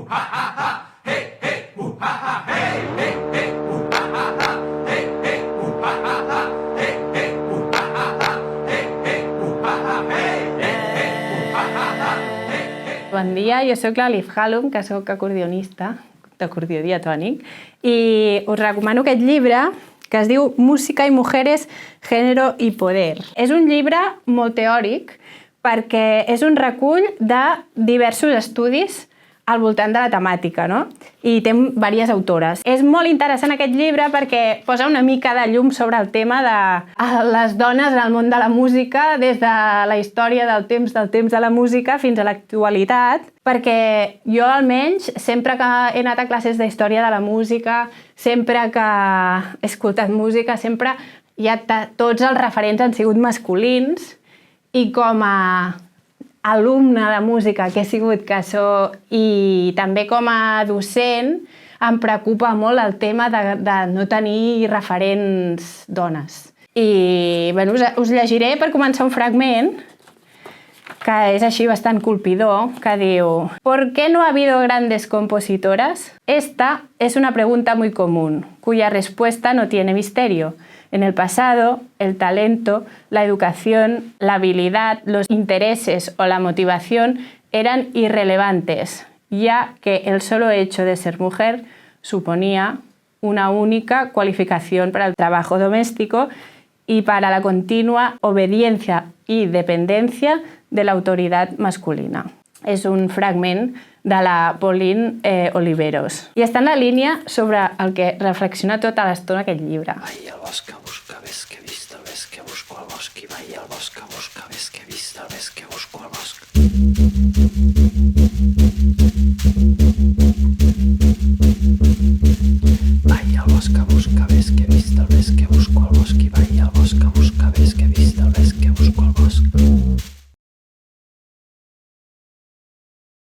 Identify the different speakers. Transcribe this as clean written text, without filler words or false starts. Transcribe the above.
Speaker 1: Bon dia, jo soc l'Alif Halum, que soc acordionista, d'acordió diatònic, i us recomano aquest llibre que es diu Música y mujeres, género y poder. És un llibre molt teòric perquè és un recull de diversos estudis al voltant de la temàtica, no? I té diverses autores. És molt interessant aquest llibre perquè posa una mica de llum sobre el tema de les dones en el món de la música des de la història del temps de la música fins a l'actualitat, perquè jo almenys, sempre que he anat a classes d'història de la música, sempre que he escoltat música, sempre tots els referents han sigut masculins i com a alumne de música que he sigut que soc i també com a docent em preocupa molt el tema de no tenir referents dones. I bueno, us llegiré per començar un fragment que és així bastant colpidor, que diu: ¿Por qué no ha habido grandes compositoras? Esta es una pregunta muy común, cuya respuesta no tiene misterio. En el pasado, el talento, la educación, la habilidad, los intereses o la motivación eran irrelevantes, ya que el solo hecho de ser mujer suponía una única cualificación para el trabajo doméstico y para la continua obediencia y dependencia de la autoridad masculina. És un fragment de la Pauline Oliveros. I està en la línia sobre el que reflexiona tota l'estona aquest llibre.
Speaker 2: Vaig al bosc a buscar, ves que he vist, el ves que busco al bosc. I vaig al bosc a buscar, ves que he vist, el ves que busco al bosc. Vaig al bosc a buscar, ves que he vist, el ves que busco al bosc. I vaig al bosc a buscar, ves que he vist, el ves que busco al bosc.